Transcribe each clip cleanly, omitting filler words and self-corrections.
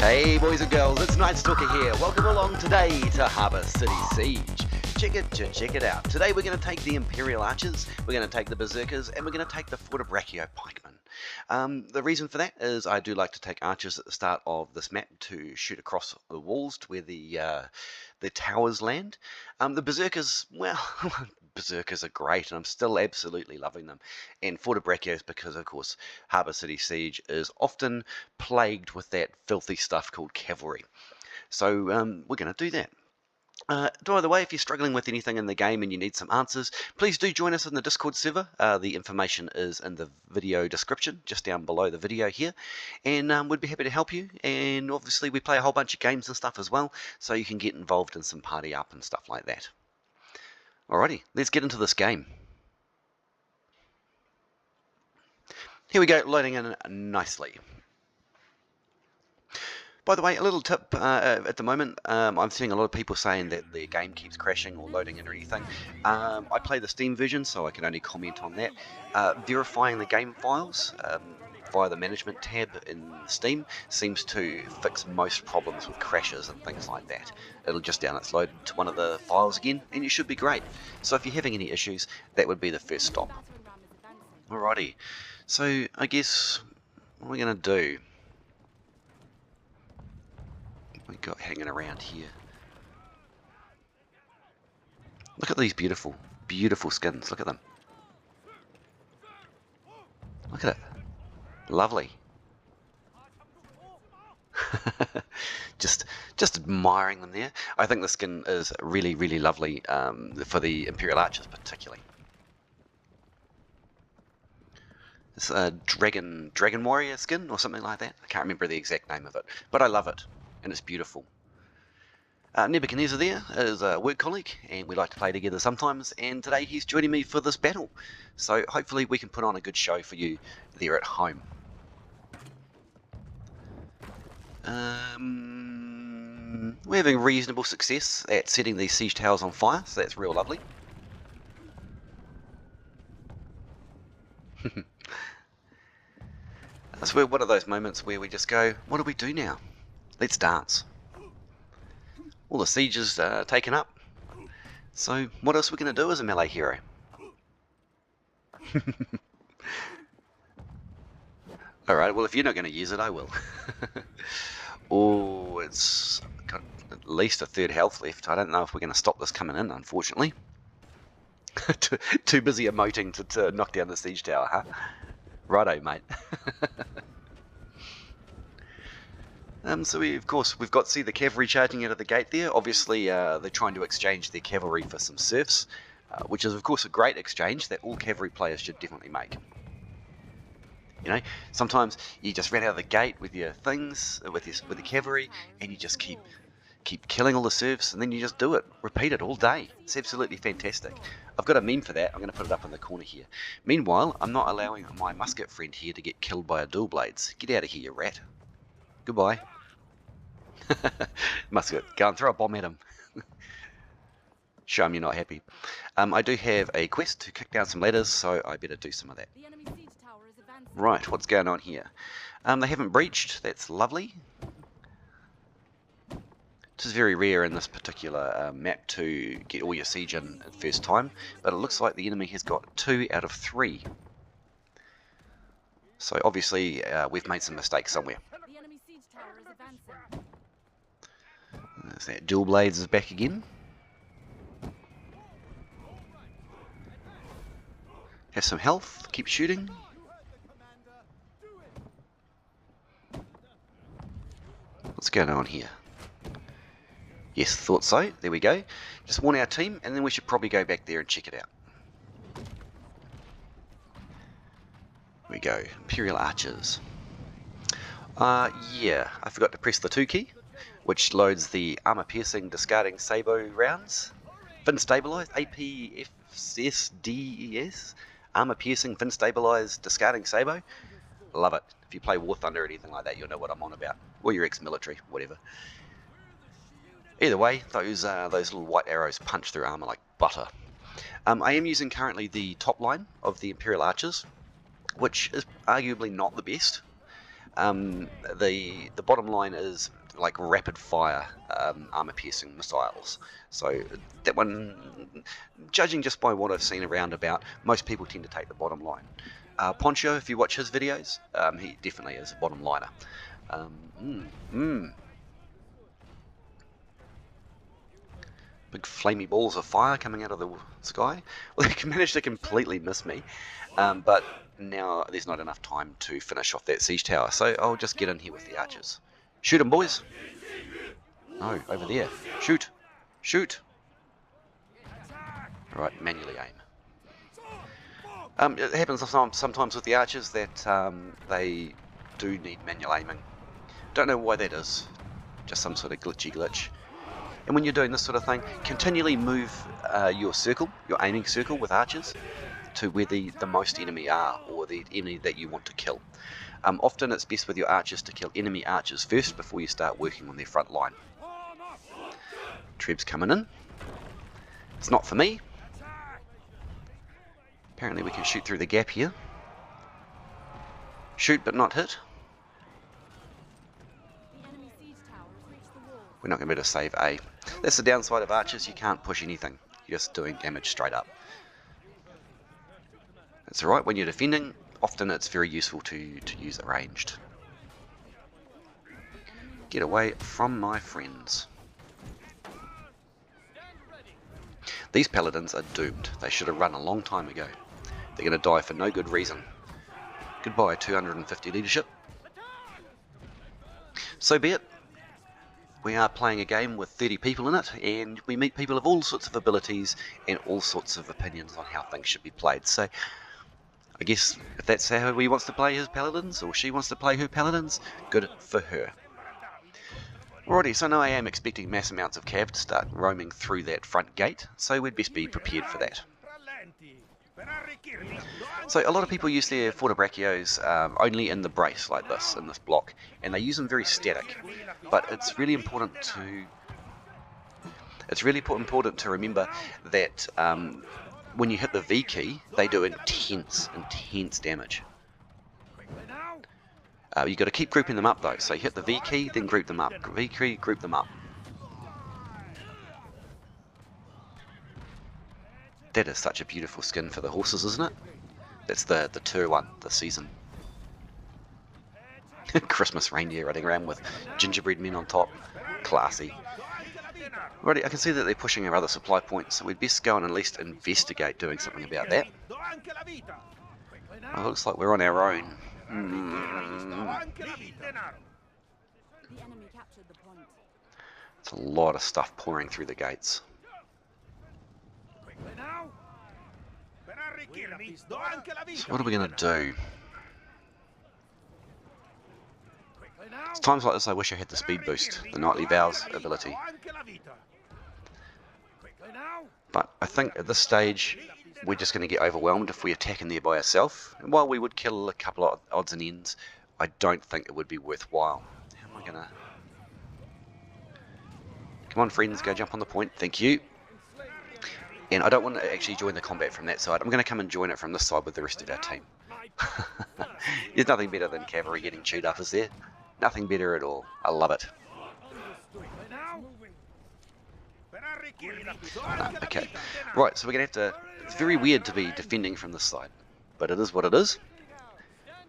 Hey boys and girls, it's Night Stalker here. Welcome along today to Harbour City Siege. Check it out. Today we're going to take the Imperial Archers, we're going to take the Berserkers, and we're going to take the Fortebraccio Pikemen. The reason for that is I do like to take archers at the start of this map to shoot across the walls to where the towers land. The Berserkers, well, Berserkers are great, and I'm still absolutely loving them. And Fortebraccios because, of course, Harbour City Siege is often plagued with that filthy stuff called cavalry. So we're going to do that. By the way, if you're struggling with anything in the game and you need some answers, please do join us in the Discord server. The information is in the video description, just down below the video here, and we'd be happy to help you. And obviously we play a whole bunch of games and stuff as well, so you can get involved in some party up and stuff like that. Alrighty, let's get into this game. Here we go, loading in nicely. By the way, a little tip at the moment, I'm seeing a lot of people saying that the game keeps crashing or loading in or anything. I play the Steam version, so I can only comment on that. Verifying the game files via the management tab in Steam seems to fix most problems with crashes and things like that. It'll just download to one of the files again, and you should be great. So if you're having any issues, that would be the first stop. Alrighty, so I guess what we're going to do, we got hanging around here. Look at these beautiful, beautiful skins. Look at them. Look at it. Lovely. just admiring them there. I think the skin is really, really lovely for the Imperial Archers particularly. It's a dragon warrior skin or something like that. I can't remember the exact name of it, but I love it. And it's beautiful. Nebuchadnezzar there is a work colleague, and we like to play together sometimes, and today he's joining me for this battle. So hopefully we can put on a good show for you there at home. We're having reasonable success at setting these siege towers on fire, so that's real lovely. So we're one of those moments where we just go, what do we do now? Let's dance. All the siege is taken up. So what else are we going to do as a melee hero? Alright, well if you're not going to use it, I will. Oh, it's got at least a third health left. I don't know if we're going to stop this coming in, unfortunately. Too busy emoting to knock down the siege tower, huh? Righto, mate. So we've got see the cavalry charging out of the gate there. Obviously, they're trying to exchange their cavalry for some serfs, which is of course a great exchange that all cavalry players should definitely make. You know, sometimes you just run out of the gate with your things, with the cavalry, and you just keep killing all the serfs, and then you just do it, repeat it all day. It's absolutely fantastic. I've got a meme for that. I'm going to put it up in the corner here. Meanwhile, I'm not allowing my musket friend here to get killed by a dual blades. Get out of here, you rat. Goodbye. Musket, go and throw a bomb at him. Show him you're not happy. I do have a quest to kick down some ladders, so I better do some of that. Right, what's going on here? They haven't breached, that's lovely. This is very rare in this particular map to get all your siege in at first time, but it looks like the enemy has got 2 out of 3. So obviously we've made some mistakes somewhere. There's that dual blades is back again. Have some health, keep shooting. What's going on here? Yes, thought so. There we go. Just warn our team, and then we should probably go back there and check it out. Here we go. Imperial Archers. Yeah, I forgot to press the 2 key, which loads the armor piercing discarding sabot rounds. Fin stabilized, APFSDES. Armor piercing, fin stabilized, discarding sabot. Love it. If you play War Thunder or anything like that, you'll know what I'm on about. Or you're ex-military, whatever. Either way, those little white arrows punch through armor like butter. I am using currently the top line of the Imperial Archers, which is arguably not the best. the bottom line is like rapid fire armor piercing missiles. So that one, judging just by what I've seen around about, most people tend to take the bottom line. Poncho, if you watch his videos, he definitely is a bottom liner. Big flamey balls of fire coming out of the sky. Well, they managed to completely miss me, but now there's not enough time to finish off that siege tower, so I'll just get in here with the archers. Shoot them, boys! No, over there. Shoot! Shoot! Alright, manually aim. It happens sometimes with the archers that they do need manual aiming. Don't know why that is. Just some sort of glitch. And when you're doing this sort of thing, continually move your circle, your aiming circle with archers, to where the most enemy are, or the enemy that you want to kill. Often it's best with your archers to kill enemy archers first before you start working on their front line. Treb's coming in. It's not for me. Apparently we can shoot through the gap here. Shoot but not hit. We're not going to be able to save A. That's the downside of archers, you can't push anything. You're just doing damage straight up. That's alright, when you're defending, often it's very useful to use it ranged. Get away from my friends. These paladins are doomed. They should have run a long time ago. They're going to die for no good reason. Goodbye 250 leadership. So be it. We are playing a game with 30 people in it, and we meet people of all sorts of abilities and all sorts of opinions on how things should be played. So I guess if that's how he wants to play his paladins, or she wants to play her paladins, good for her. Alrighty, so now I am expecting mass amounts of cav to start roaming through that front gate, so we'd best be prepared for that. So a lot of people use their Fortebraccios only in the brace like this, in this block, and they use them very static. But it's really important to remember that when you hit the V key, they do intense damage. You've got to keep grouping them up though. So you hit the V key, then group them up. V key, group them up. That is such a beautiful skin for the horses, isn't it? That's the Tur one, the season. Christmas reindeer running around with gingerbread men on top. Classy. Alrighty, I can see that they're pushing our other supply points, so we'd best go and at least investigate doing something about that. Oh, looks like we're on our own. It's a lot of stuff pouring through the gates. So what are we going to do? It's times like this I wish I had the speed boost, the Knightly Vows ability. But I think at this stage we're just going to get overwhelmed if we attack in there by ourselves. And while we would kill a couple of odds and ends, I don't think it would be worthwhile. How am I going to... Come on friends, go jump on the point, thank you. And I don't want to actually join the combat from that side. I'm going to come and join it from this side with the rest of our team. There's nothing better than cavalry getting chewed up, is there? Nothing better at all. I love it. No, okay. Right, so we're going to have to... It's very weird to be defending from this side. But it is what it is.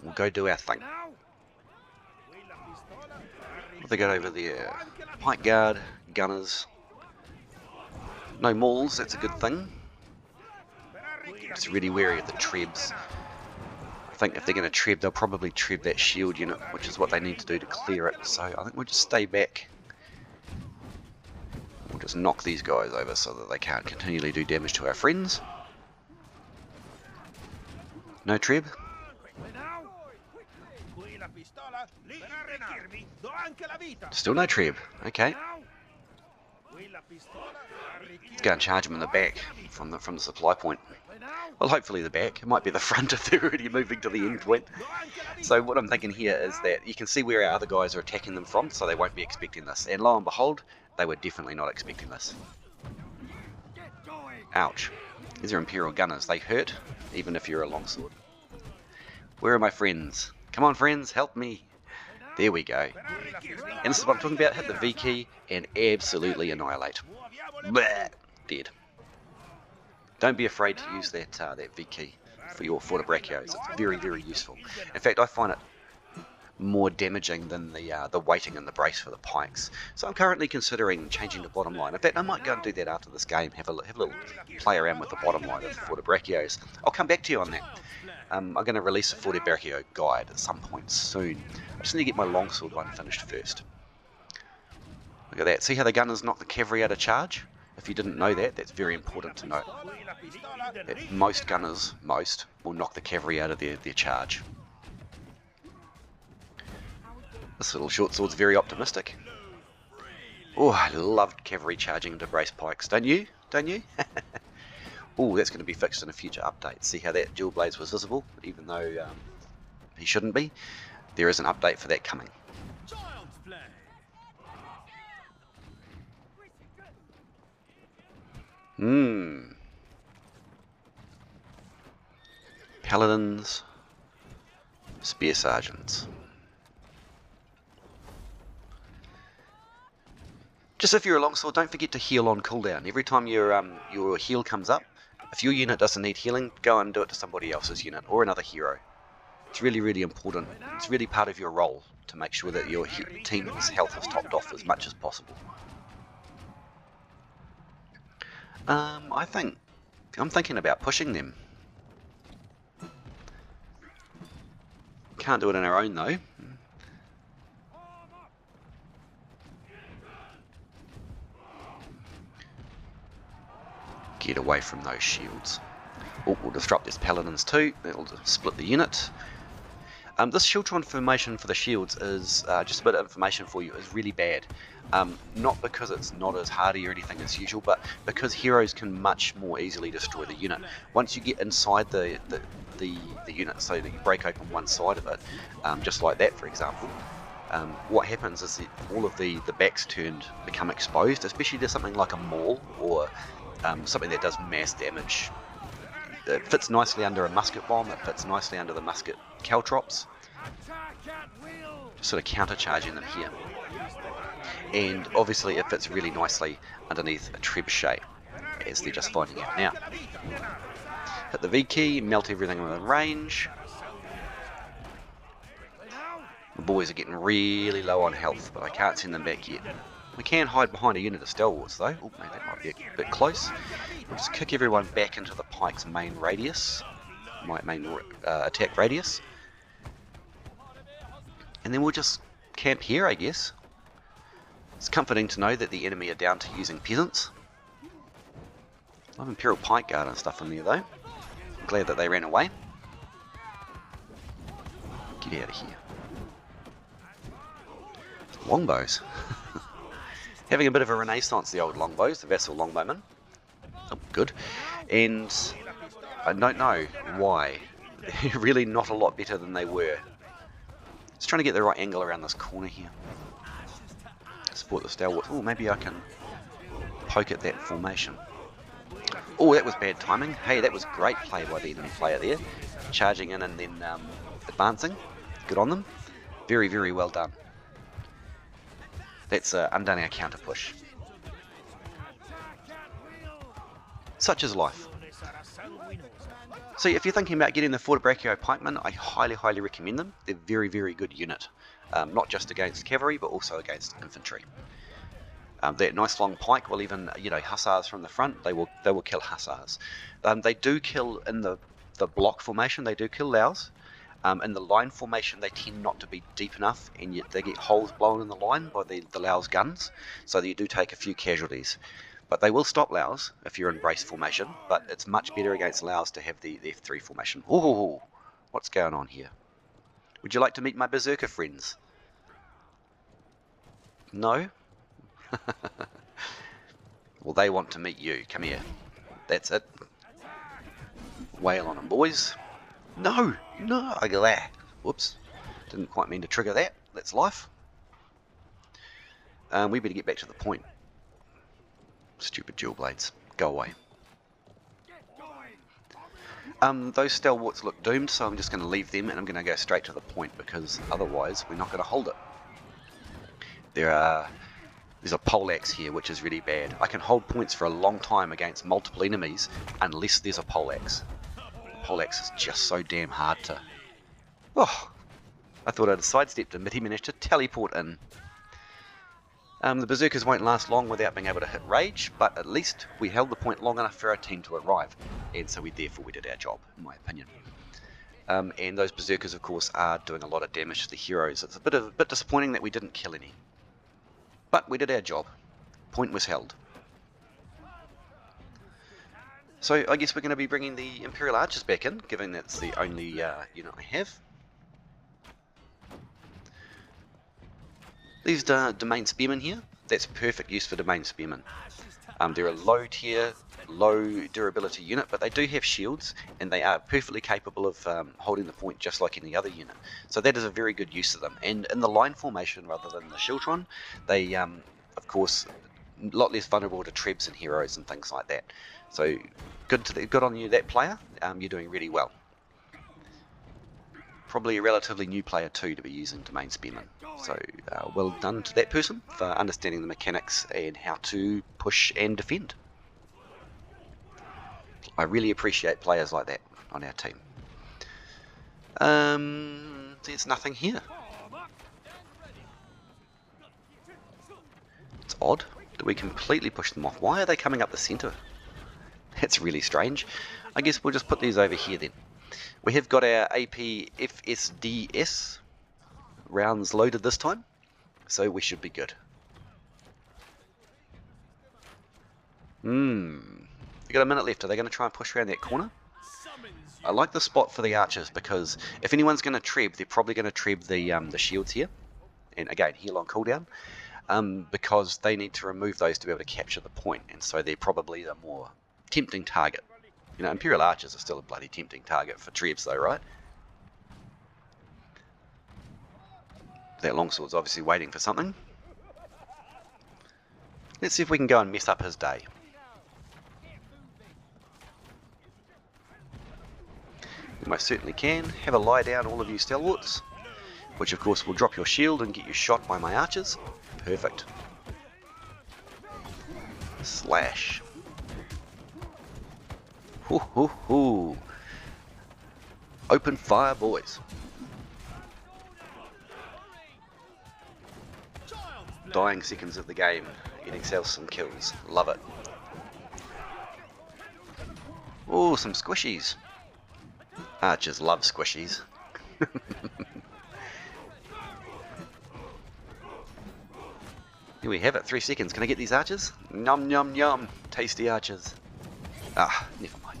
We'll go do our thing. What have they got over there? Pike guard, gunners... No mauls, that's a good thing. Just really wary of the trebs. I think if they're going to treb, they'll probably treb that shield unit, which is what they need to do to clear it. So I think we'll just stay back. We'll just knock these guys over so that they can't continually do damage to our friends. No treb. Still no treb. Okay. Let's go and charge them in the back from the supply point. Well, hopefully the back. It might be the front if they're already moving to the end point. So what I'm thinking here is that you can see where our other guys are attacking them from, so they won't be expecting this. And lo and behold, they were definitely not expecting this. Ouch. These are Imperial gunners. They hurt, even if you're a longsword. Where are my friends? Come on, friends, help me. There we go. And this is what I'm talking about. Hit the V key and absolutely annihilate. Bleh, dead. Don't be afraid to use that V key for your Fortebraccios. It's very, very useful. In fact, I find it more damaging than the weighting and the brace for the pikes. So I'm currently considering changing the bottom line. In fact, I might go and do that after this game. Have a little play around with the bottom line of the Fortebraccios. I'll come back to you on that. I'm going to release a Fortebraccio guide at some point soon. I just need to get my Longsword one finished first. Look at that. See how the gunners knock the cavalry out of charge? If you didn't know that, that's very important to note. That most gunners, will knock the cavalry out of their charge. This little short sword's very optimistic. Oh, I loved cavalry charging into brace pikes. Don't you? Don't you? Oh, that's going to be fixed in a future update. See how that dual blades was visible, even though he shouldn't be? There is an update for that coming. Paladins, spear sergeants. Just if you're a longsword, don't forget to heal on cooldown. Every time your heal comes up, if your unit doesn't need healing, go and do it to somebody else's unit or another hero. It's really, really important. It's really part of your role to make sure that your team's health is topped off as much as possible. I'm thinking about pushing them. Can't do it on our own though. Get away from those shields. Oh, we'll disrupt these paladins too. That'll split the unit. This shield transformation for the shields is just a bit of information for you. Is really bad. Not because it's not as hardy or anything as usual, but because heroes can much more easily destroy the unit. Once you get inside the unit, so that you break open one side of it, just like that, for example. What happens is that all of the backs turned become exposed, especially to something like a maul or something that does mass damage. It fits nicely under a musket bomb, it fits nicely under the musket caltrops. Just sort of countercharging them here. And obviously it fits really nicely underneath a trebuchet, as they're just finding out now. Hit the V key, melt everything within range. The boys are getting really low on health, but I can't send them back yet. We can hide behind a unit of stalwarts though. Oh, maybe that might be a bit close. We'll just kick everyone back into the Pike's main radius, main attack radius, and then we'll just camp here, I guess. It's comforting to know that the enemy are down to using peasants. I have Imperial Pike Guard and stuff in there though. I'm glad that they ran away. Get out of here. Longbows. Having a bit of a renaissance, the old longbows, the vassal longbowmen. Oh, good. And I don't know why. They're really not a lot better than they were. Just trying to get the right angle around this corner here. Support the stalwarts. Oh, maybe I can poke at that formation. Oh, that was bad timing. Hey, that was great play by the enemy player there. Charging in and then advancing. Good on them. Very, very well done. That's undone our counter push. Such is life. So if you're thinking about getting the Fortebraccio Pikemen, I highly, highly recommend them. They're a very, very good unit. Not just against cavalry, but also against infantry. That nice long pike will even, hussars from the front, they will kill hussars. They do kill in the block formation, they do kill Laos. In the line formation, they tend not to be deep enough, and yet they get holes blown in the line by the Laos guns, so that you do take a few casualties. But they will stop Laos if you're in brace formation, but it's much better against Laos to have the F3 formation. Ooh, what's going on here? Would you like to meet my Berserker friends? No? Well, they want to meet you. Come here. That's it. Wail on them, boys. No! Whoops. Didn't quite mean to trigger that. That's life. We better get back to the point. Stupid dual blades. Go away. Those stalwarts look doomed, so I'm just going to leave them and I'm going to go straight to the point because otherwise we're not going to hold it. There's a poleaxe here, which is really bad. I can hold points for a long time against multiple enemies unless there's a poleaxe. The poleaxe is just so damn hard to... Oh, I thought I'd sidestepped him, but he managed to teleport in. The Berserkers won't last long without being able to hit rage, but at least we held the point long enough for our team to arrive, and so therefore we did our job, in my opinion. And those Berserkers, of course, are doing a lot of damage to the heroes. It's a bit disappointing that we didn't kill any. But we did our job. Point was held. So I guess we're going to be bringing the Imperial Archers back in, given that's the only unit I have. These domain spearmen here, that's perfect use for domain spearmen. They're a low tier, low durability unit, but they do have shields, and they are perfectly capable of holding the point just like any other unit. So that is a very good use of them. And in the line formation rather than the Shieldtron, they, of course, a lot less vulnerable to trebs and heroes and things like that. So good on you, that player. You're doing really well. Probably a relatively new player too to be using domain spearmen. So well done to that person for understanding the mechanics and how to push and defend. I really appreciate players like that on our team. There's nothing here. It's odd that we completely pushed them off. Why are they coming up the centre? That's really strange. I guess we'll just put these over here then. We have got our AP FSDS rounds loaded this time, so we should be good. We've got a minute left. Are they going to try and push around that corner? I like the spot for the archers because if anyone's going to treb, they're probably going to treb the shields here. And again, heal on cooldown. Because they need to remove those to be able to capture the point, and so they're probably the more tempting target. You know, Imperial Archers are still a bloody tempting target for trebs though, right? That Longsword's obviously waiting for something. Let's see if we can go and mess up his day. We most certainly can. Have a lie down, all of you stalwarts. Which of course will drop your shield and get you shot by my archers. Perfect. Slash. Hoo hoo hoo. Open fire, boys. Dying seconds of the game, getting ourselves some kills. Love it. Oh, some squishies. Archers love squishies. Here we have it, 3 seconds. Can I get these archers? Yum yum yum. Tasty archers. Ah, never mind.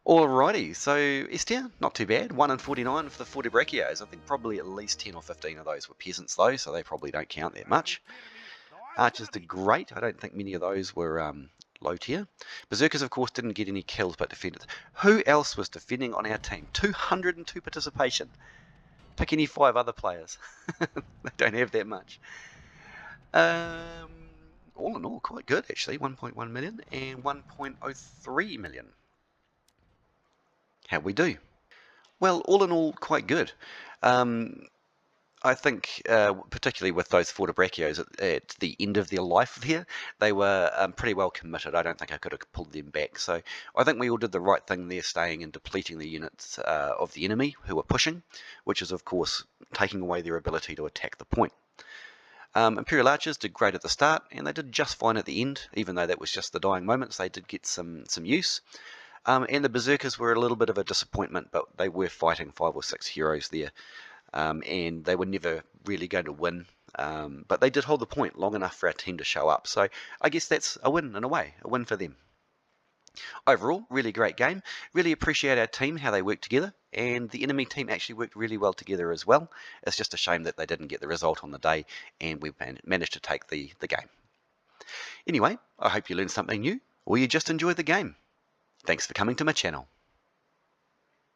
Alrighty, so Estia, not too bad. 1 in 49 for the Fortebraccios. I think probably at least 10 or 15 of those were peasants though, so they probably don't count that much. Archers did great. I don't think many of those were low tier. Berserkers, of course, didn't get any kills but defended. Who else was defending on our team? 202 participation. Pick any 5 other players. They don't have that much. All in all, quite good actually. 1.1 million and 1.03 million. How'd we do? Well, all in all, quite good. I think, particularly with those Fortebraccios at the end of their life here, they were pretty well committed. I don't think I could have pulled them back. So I think we all did the right thing there, staying and depleting the units of the enemy who were pushing, which is, of course, taking away their ability to attack the point. Imperial Archers did great at the start, and they did just fine at the end, even though that was just the dying moments. They did get some use. And the Berserkers were a little bit of a disappointment, but they were fighting 5 or 6 heroes there. And they were never really going to win. But they did hold the point long enough for our team to show up. So I guess that's a win in a way, a win for them. Overall, really great game. Really appreciate our team, how they worked together. And the enemy team actually worked really well together as well. It's just a shame that they didn't get the result on the day and we managed to take the game. Anyway, I hope you learned something new or you just enjoyed the game. Thanks for coming to my channel.